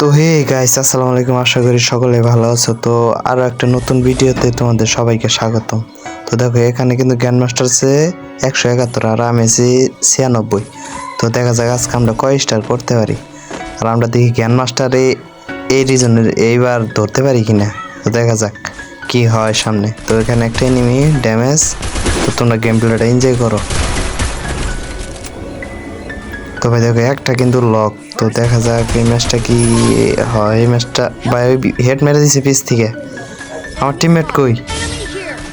তো hey guys, আসসালামু আলাইকুম। আশা করি সকলে ভালো আছো। তো আরো একটা নতুন ভিডিওতে তোমাদের সবাইকে স্বাগতম। তো দেখো, এখানে কিন্তু গ্র্যান্ড মাস্টারসে 171 আর আমি আছি 96। তো দেখা যাক আজকে আমরা কয় স্টার করতে পারি। আর আমরা দেখি গ্র্যান্ড মাস্টারে এই রিজনের এইবার ধরতে পারি কিনা। তো দেখা যাক কি হয় সামনে। তো এখানে একটা এনিমি ড্যামেজ। তো তোমরা গেম প্লেটা এনজয় করো। তো ভাই দেখো, একটা কিন্তু লক। তো দেখা যাক এই ম্যাচটা কি হয়। এই ম্যাচটা ভাই হেড মেরে দিছে পিছ থেকে। আমার টিমমেট কই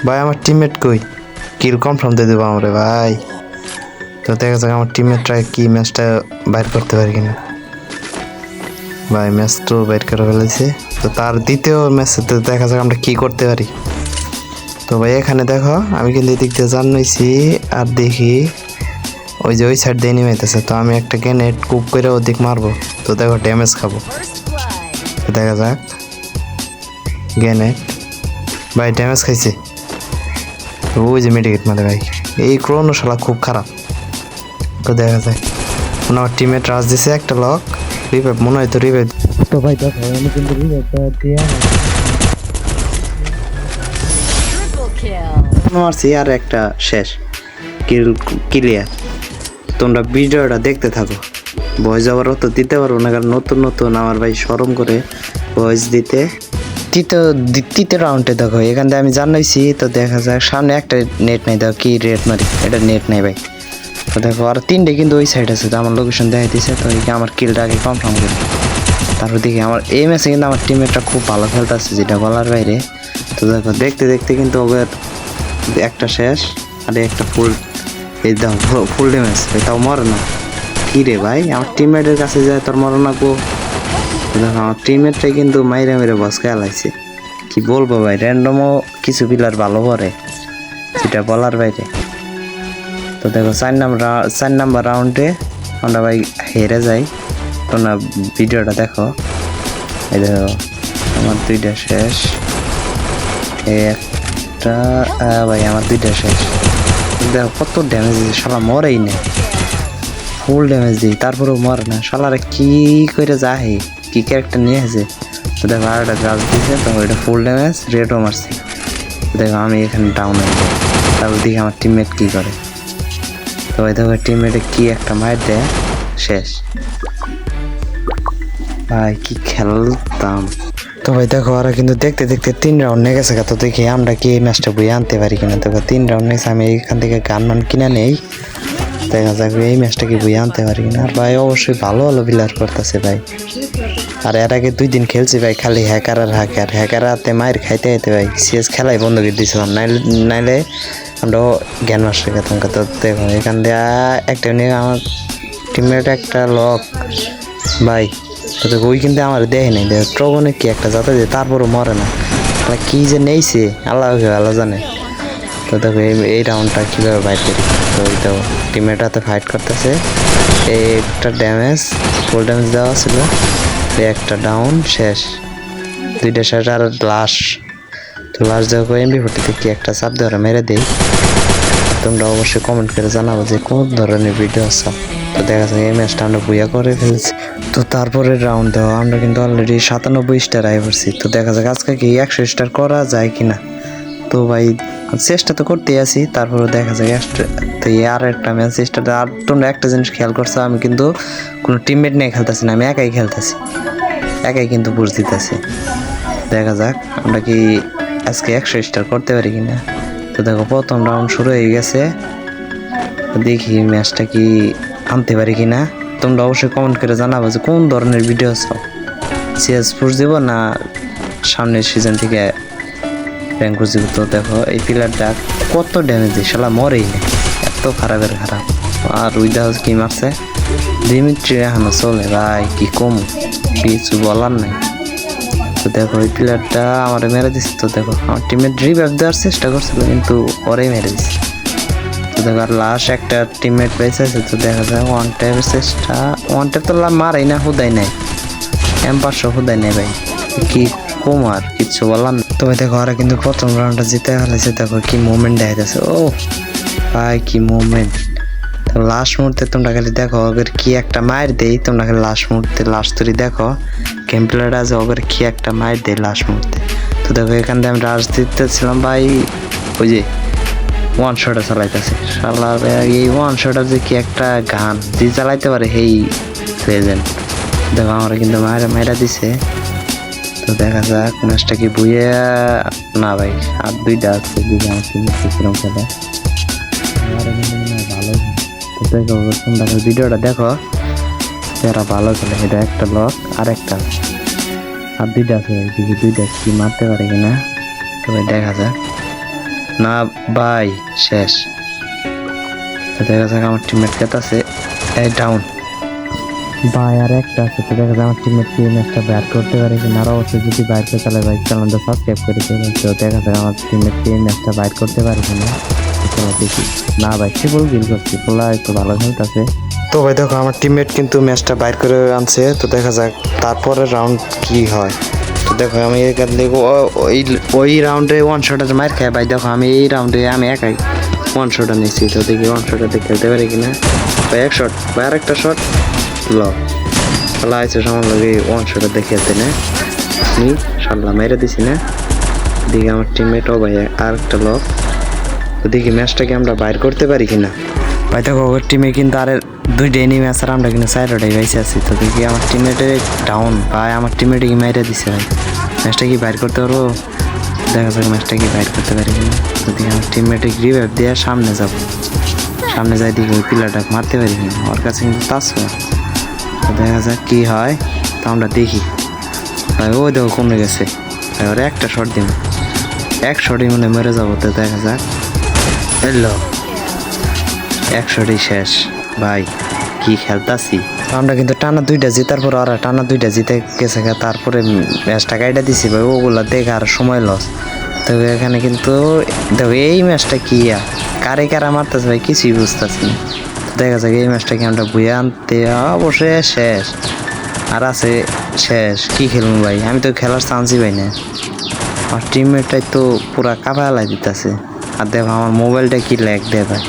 ভাই? আমার টিমমেট কই? কিল কনফার্ম দিয়ে দেবো আমরা ভাই। তো দেখা যাক আমার টিমমেটরা কি ম্যাচটা বাইর করতে পারে কিনা। ভাই ম্যাচ তো বাইর করে ফেলেছে। তো তার দ্বিতীয় ম্যাচে তো দেখা যাক আমরা কি করতে পারি। তো ভাই এখানে দেখো, আমি কিন্তু এদিক দিয়ে জানাইছি আর দেখি ওই যে ওই সাইড দিয়ে নেমেতেছে। তো আমি একটা গ্রেনেড কুপ করে ওদিক মারবো। তো দেখো ড্যামেজ খাবো। তো দেখা যাক গ্রেনেড ভাই ড্যামেজ খাইছে। ওই যে মেডিকেট মারে ভাই। এই ক্রোনো শালা খুব খারাপ। তো দেখা যায় আমার টিমমেট রাজ দিছে একটা লক রিভাইভ, মনে হয় তো রিভাইভ। তো ভাই দেখো, আমি কিন্তু রিভাইভটা দিয়ে মারছি আর একটা শেষ ক্লিয়ার। তোমরা ভিডিওটা দেখতে থাকো। ভয়েস ওভার তো দিতে পারবো না, কারণ নতুন নতুন আমার ভাই শরম করে ভয়েস দিতে। তৃতীয় রাউন্ডে দেখো, এখান থেকে আমি জানাইছি। তো দেখা যাক সামনে একটা নেট নাই। দেখো কি রেড মারি, এটা নেট নাই ভাই। তো দেখো আর তিনটে কিন্তু ওই সাইড আছে। তো আমার লোকেশন দেখাই দিচ্ছে। তো আমার কিলটা আগে কনফার্ম করি, তারপর দেখি আমার এই ম্যাচে কিন্তু আমার টিমমেটটা খুব ভালো খেলতেছে, যেটা বলার বাইরে। তো দেখো দেখতে দেখতে কিন্তু ওদের একটা শেষ আর একটা ফুল। এই দেখো ফুল ড্যামেজ, তাও মরে না। কি রে ভাই, আমার টিমমেটের কাছে যায় তোর মরে না গো। দেখো আমার টিমমেটটাই কিন্তু মাইরে মেরে বস খেলাইছে। কি বলবো ভাই, র্যান্ডমও কিছু প্লেয়ার ভালো করে, যেটা বলার বাইরে। তো দেখো 4 নাম্বার রাউন্ডে আমরা ভাই হেরে যাই। তোমরা ভিডিওটা দেখো। এই দেখো আমার দুইটা শেষ, একটা ভাই আমার দুইটা শেষ। দেখো কত ড্যামেজ দিয়েছে, শালা মরেই না। ফুল ড্যামেজ দিই তারপরেও মরে না। শালারে কি করে যায়, কি ক্যারেক্টার নিয়ে এসেছে। তো দেখো আর একটা গাছ দিয়েছে। তো ওইটা ফুল ড্যামেজ রেডও মারছে। দেখো আমি এখানে ডাউন হয়ে যাই। তারপর দেখি আমার টিমমেট কি করে। তো ওই দেখো টিমমেটে কি একটা মার দেয়, শেষ। ভাই কি খেলতাম। তো ভাই দেখো ওরা কিন্তু দেখতে দেখতে 3 রাউন্ড নিয়ে গেছে। তো দেখি আমরা কি এই ম্যাচটা বই আনতে পারি কিনা। দেখো 3 রাউন্ড নিয়েছে, আমি এইখান থেকে গান কিনা নেই। দেখা যাক এই ম্যাচটা কি বই আনতে পারি কিনা। আর ভাই অবশ্যই ভালো ভালো প্লেয়ার করতেছে ভাই। আর এর আগে 2 দিন খেলছি ভাই, খালি হ্যাকার আর হ্যাকার হাতে মায়ের খাইতে খাইতে ভাই সিএস খেলাই বন্ধ করে দিয়েছিলাম। নাইলে আমরা জ্ঞান মাস্টার খেতাম। তো দেখো এখান দিয়ে একটা নিয়ে আমার টিমমেট একটা লক ভাই। তো দেখো ওই কিন্তু আমার দেখে নেই। দেখো ট্রগনে কি একটা যাতে যে তারপরও মরে না। কি যে নেইছে আল্লাহ ভালো জানে। তো দেখো এই রাউন্ডটা কীভাবে ফাইট করি। তো ওই তো টিমমেট হাতে ফাইট করতেছে। একটা ড্যামেজ, ফুল ড্যামেজ দেওয়া ছিল। একটা ডাউন, শেষ। 2টা শেষ আর লাশ। তো লাশ দেখো এমবি40 কি একটা চাপ ধরে মেরে দেই। তোমরা অবশ্যই কমেন্ট করে জানাবো যে কোন ধরনের ভিডিও আছে। তো দেখা যায় এই ম্যাচটা আমরা বুয়া করে ফেলছি। তো তারপরে রাউন্ড দেওয়া আমরা কিন্তু অলরেডি 97 স্টার আই করছি। তো দেখা যাক আজকে কি 100 স্টার করা যায় কিনা। তো ভাই চেষ্টা তো করতেই আছি, তারপরে দেখা যায় তো আর একটা ম্যাচ চেষ্টা। আর তোমরা একটা জিনিস খেয়াল করছো, আমি কিন্তু কোনো টিমমেট নিয়ে খেলতেছি না, আমি একাই খেলতেছি, একাই কিন্তু বুঝ দিতেছি। দেখা যাক আমরা কি আজকে 100 স্টার করতে পারি কিনা। তো দেখো প্রথম রাউন্ড শুরু হয়ে গেছে। দেখি ম্যাচটা কি আনতে পারি কিনা। তোমরা অবশ্যই কমেন্ট করে জানাবো যে কোন ধরনের ভিডিও চাও। সিএস পুশ দিব না সামনের সিজন থেকে র্যাঙ্ক পুশ দিব। তো দেখো এই প্লেয়ারটা কত ড্যামেজ দিই, শালা মরেই না, এত খারাপের খারাপ। আর ওই দেখো কি মারছে, 2 মিনিট এখনো চলে ভাই, কি কম, কিছু বলার নাই। তো দেখো ওই প্লেয়ারটা আমার মেরে দিচ্ছে। তো দেখো আমার টিমমেট রিভাইভ দেওয়ার চেষ্টা করছিল, কিন্তু ওরাই মেরে দিচ্ছে। তো দেখো আর লাস্ট একটা টিমমেট পেয়েছে। তো দেখা যায় ওয়ান টাইপের চেষ্টা, ওয়ান টাইপ তো মারাই না, হুদাই নাই, M500 হুদাই নেই ভাই, কি কম আর কিচ্ছু বললাম না। তবে দেখো ওরা কিন্তু প্রথম রাউন্ডটা জিতে ফেলেছে। দেখো কি মুভমেন্ট দেখা যাচ্ছে, ও ভাই কি মুভমেন্ট। তো লাস্ট মুহূর্তে তোমরা খালি দেখো ওদের কি একটা মার দেই। তোমরা খালি লাস্ট মুহূর্তে লাস্ট তৈরি দেখো গেম প্লেটা আছে ওকে কি একটা মাইর দেয় লাস্ট মুহূর্তে। তো দেখো এখান থেকে আমি রাশ দিতেছিলাম ভাই, ওই যে ওয়ান শটে চালাইতেছে শালা। এই ওয়ান শটার যে কি একটা গান যে চালাইতে পারে সেই লেজেন্ড। দেখো আমরা কিন্তু মায়েরা দিছে। তো দেখা যাক ম্যাচটা কি বুয়ে না ভাই, আর দুইটা আছে দিকে আমার কিরম খেলে ভালো। দেখো তোমরা ভিডিওটা দেখো, যারা ভালো খেলে এটা একটা লক আর একটা আর দুইটা আছে এদিকে, দুইটা কি মারতে পারে কিনা তবে দেখা যাক। না ভাই শেষ। তো দেখা যাক আমার টিমমেট কেটে আছে এই ডাউন ভাই, আর একটা আছে। তো দেখা যাক আমার টিমমেট কি ম্যাচটা ব্যাট করতে পারে কিনা। আর অবশ্যই যদি বাইর করে তাহলে ভাই চ্যানেলটা সাবস্ক্রাইব করে দেবেন। তো দেখা যাক আমার টিমমেট কি ম্যাচটা বাইর করতে পারে কিনা। চলো দেখি। না ভাই ট্রিপল কিল করছি, পোলা একটু ভালো খেলতেছে। তো ভাই দেখো আমার টিমমেট কিন্তু ম্যাচটা বাইর করে আনছে। তো দেখা যাক তারপরে রাউন্ড কি হয়। তো দেখো আমি এখান থেকে ওই রাউন্ডে ওয়ান শটার মার খাই ভাই। দেখো আমি এই রাউন্ডে আমি একাই ওয়ান শটা নিচ্ছি। তো দেখি ওয়ান শটাতে খেলতে পারি কিনা ভাই। এক শট ভাই, আর একটা শট লক খেলা আছে সামান লাগে ওয়ান শটাতে খেলতে না নি সাল্লা মেরে দিছি না। দেখি আমার টিমমেট ও ভাই আর একটা লক। তো দেখি ম্যাচটাকে আমরা বাইর করতে পারি কিনা ভাই। দেখো ওর টিমে কিন্তু আর দুইটা এনিমি আছে, আমরা কিন্তু সাইডটাই বাইসে আছি। তো দেখি আমার টিমমেটে ডাউন ভাই, আমার টিমমেটে কি মেরে দিছে ভাই। ম্যাচটা কি বাইর করতে পারবো, দেখা যাক ম্যাচটা কি বাইর করতে পারি কিনা। তো দেখি আমার টিমমেটে রিভাইভ দিয়ে সামনে যাবো, সামনে যাই দেখি ওই পিলারটা মারতে পারি কিনা। ওর কাছে কিন্তু তাস হয়। তো দেখা যাক কি হয়। তো আমরা দেখি ভাই, ও দেখো কমে গেছে ভাই। ওর একটা শট দিব, এক শটই মনে মরে যাবো। তো দেখা যাক এলো এক শটই শেষ ভাই, কি খেলতাছি। আমরা কিন্তু টানা দুইটা জিতার পর ওরা টানা দুইটা জিতে গেছে। তারপরে ম্যাচটা গাইডা দিছি ভাই, ওগুলা দেখে আর সময় লস। তো এখানে কিন্তু দেখো এই ম্যাচটা কি কারে কারা মারতেছে ভাই কিছুই বুঝতেছি না। দেখা যাক এই ম্যাচটা কি আমরা বুয়ে আনতে অবশ্যই শেষ আর আছে শেষ। কি খেলবো ভাই, আমি তো খেলার চান্সই পাই না। আমার টিমমেটটাই তো পুরা কাঁপালাই দিতেছে। আর দেখো আমার মোবাইলটা কি ল্যাগ দেয় ভাই,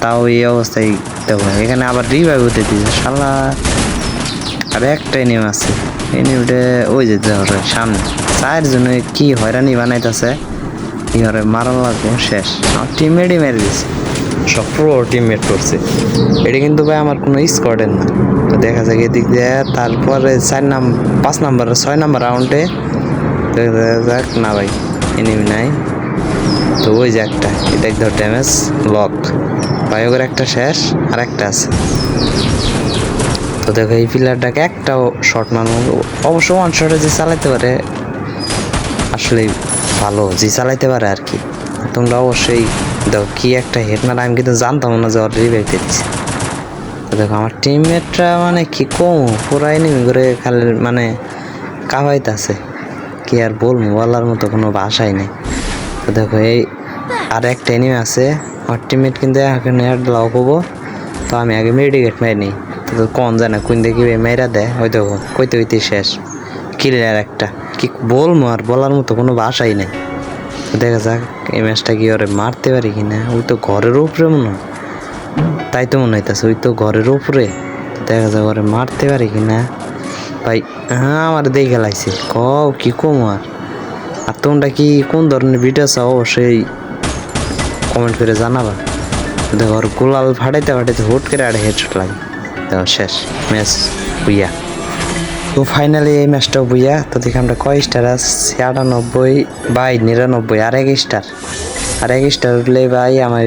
তাও এই অবস্থায় দেখো এখানে আবার রিভাইভ হতে দিয়েছে শালা। আর একটা এনিমি আছে, এনিমিটা ওই যে সামনে চায়ের জন্য কি হয়রানি বানাইতেছে। ইহরে মারান লাগবে শেষ। আমার টিমমেটই মেরে দিচ্ছে, সব প্রো টিমমেট করছে। এটা কিন্তু ভাই আমার কোনো স্কোয়াডের না। তো দেখা যায় এদিক দিয়ে তারপরে 5 নাম্বার 6 নাম্বার রাউন্ডে দেখা যাক না ভাই এনিমি নাই। তো ওই যে একটা এটা একদম ড্যামেজ লক ভাই, ওর একটা শেষ আর একটা আছে। তো দেখো এই পিলারটাকে একটাও শট মারবো, অবশ্য ওয়ান শটে যে চালাইতে পারে আসলে ভালো, যে চালাইতে পারে আর কি। তোমরা অবশ্যই দেখো কি একটা হেড মারা, আমি কিন্তু জানতাম না যে ওর রিভাইভ দিচ্ছে। তো দেখো আমার টিমমেটরা মানে কি কম পুরা এনিমি করে খালি মানে কাবাইতেছে, কি আর বলবো, বলার মতো কোনো ভাষাই নেই। তো দেখো এই আর একটা এনিমি আছে, আমার টিমমেট কিন্তু এখন হেড লাও করবো। তো আমি আগে মেডিকেট মেরে নিই। তো কোন জানে কোন দেখি মেয়েরা দেয়, ওই দেখো কইতে হইতে শেষ কিলার একটা। কি বলবো আর বলার মতো কোনো ভাষাই নেই। তো দেখা যাক এই ম্যাচটা কি ওরে মারতে পারি কিনা। ওই তো ঘরের উপরে মনে হয়, তাই তো মনে হইতেছে ওই তো ঘরের উপরে। দেখা যাক ওরে মারতে পারি কিনা ভাই। হ্যাঁ আমার দেখে লাগছে কি কম। আর তোমরা কি কোন ধরনের ভিডিও চাও অবশ্যই কমেন্ট করে জানাবা। দেখো ওর গোলাল ফাটাইতে ফাটাইতে হুট করে আর হেডশট লাগে। দেখো শেষ ম্যাচ বুইয়া। তো ফাইনালি এই ম্যাচটাও বুইয়া। তো দেখি আমরা কয় স্টার আছে 98 বাই 99 আর 1 স্টার, আর 1 স্টার উঠলে ভাই আমার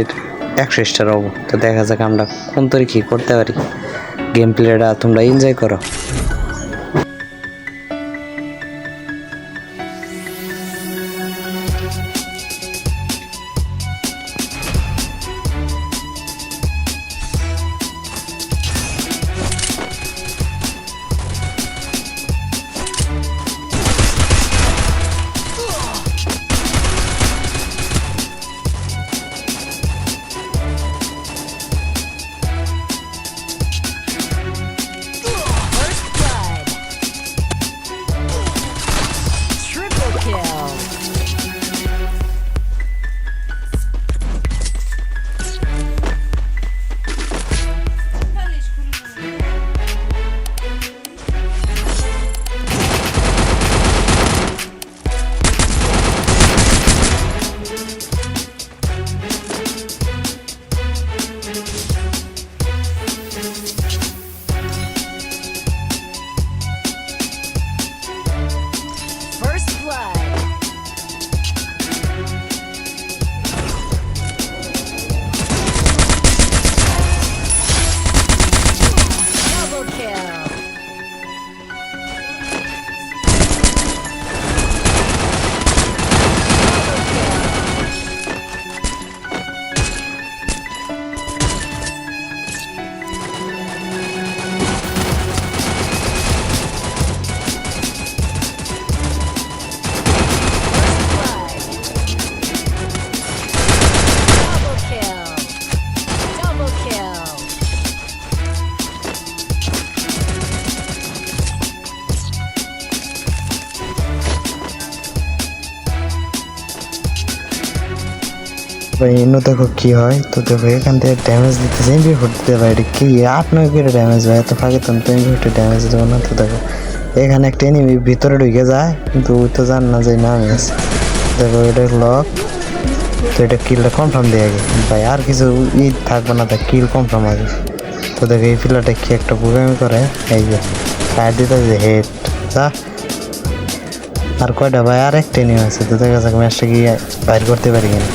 100 স্টার হবো। তো দেখা যাক আমরা কোন তরি কি করতে পারি। গেম প্লেটা তোমরা এনজয় করো। ভাই ইনো দেখো কি হয়। তো দেখো এখান থেকে ড্যামেজ দিতেছে, এমপি4 দিতে ভাই এটা কি 8-9 করে ড্যামেজ ভাই, এত ফাঁকে তো এমপি4 ড্যামেজ দেবো না। তো দেখো এখানে একটা এনিমি ভিতরে ঢুকে যায়, কিন্তু ওই তো জান না যে নামে আছে। দেখো এটা লক, তো এটা কিলটা কনফার্ম দিয়ে আগে ভাই, আর কিছু থাকবে না, তাই কিল কনফার্ম আগে। তো দেখো এই পিলারটা কি একটা প্রোগ্রাম করে, এই যে ফায়ার দিতে যে হেড যা। আর কয়টা ভাই, আর একটা নিয়ে আছে। তো দেখা যাক ম্যাচটা কি বাইর করতে পারি কিনা।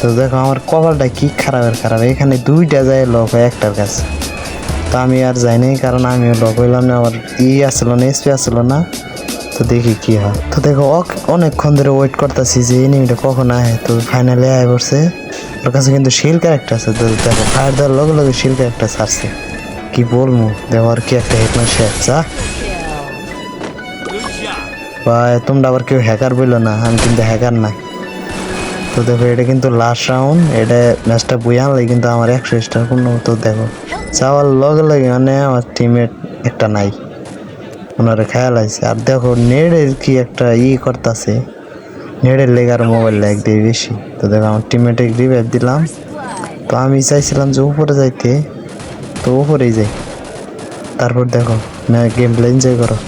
তো দেখো আমার কপালটা কি খারাপের খারাপ, এখানে দুইটা যায় লক হয় একটার কাছে। তো আমি আর যাই নাই, কারণ আমিও লক হইলাম না, আমার আসলো না, এসপি আসলো না। তো দেখি কি হয়। তো দেখো অনেকক্ষণ ধরে ওয়েট করতেছি যে এনিমিটা কখন আয়। তো ফাইনালি আয় পড়ছে। ওর কাছে কিন্তু শিল ক্যারেক্টার আছে। তো দেখো ফায়ার দেওয়ার লগে লগে শিল ক্যারেক্টার ছাড়ছে, কি বলবো। দেখো আর কি একটা হেড মারছে যা ভাই। তোমরা আবার কেউ হ্যাকার বললো না, আমি কিন্তু হ্যাকার না। তো দেখো এটা কিন্তু লাস্ট রাউন্ড, এটা ম্যাচটা বই আনলে কিন্তু আমার 100 স্টার পূর্ণ। তো দেখো চাওয়ার লগে লগে মানে আমার টিমমেট একটা নাই, ওনারা খেয়াল আছে। আর দেখো নেটের কি একটা করতেছে, নেটের লেগে আর মোবাইল ল্যাগ দিয়ে বেশি। তো দেখো আমার টিমমেটে রিভাইভ দিলাম। তো আমি চাইছিলাম যে উপরে যাইতে, তো উপরেই যাই। তারপর দেখো গেম প্লে এনজয় করো।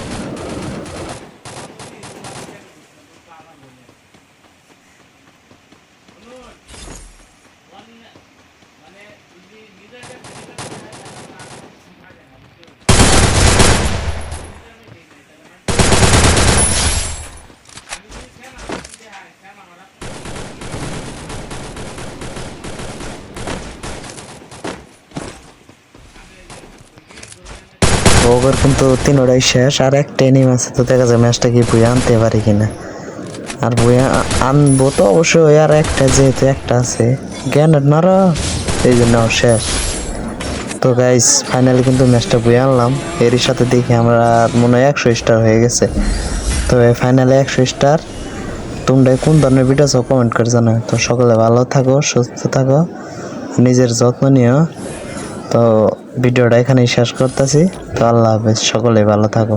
ওভার কিন্তু 3টাই শেষ, আর একটা এনিম আছে। তো দেখা যায় ম্যাচটা কি বই আনতে পারি কিনা। আর বই আনবো তো অবশ্যই, আর একটা যেহেতু একটা আছে গ্যানেট মারো, এই জন্য শেষ। তো গাইস ফাইনালি কিন্তু ম্যাচটা বই আনলাম, এরই সাথে দেখি আমরা মনে হয় 100 স্টার হয়ে গেছে। তো ফাইনালি 100 স্টার। তোমরা কোন ধরনের ভিডিও চাও কমেন্ট করে জানাও। তো সকলে ভালো থাকো, সুস্থ থাকো, নিজের যত্ন নিও। তো ভিডিওটা এখানেই শেষ করতেছি। তো আল্লাহ হাফেজ, সকলে ভালো থাকো।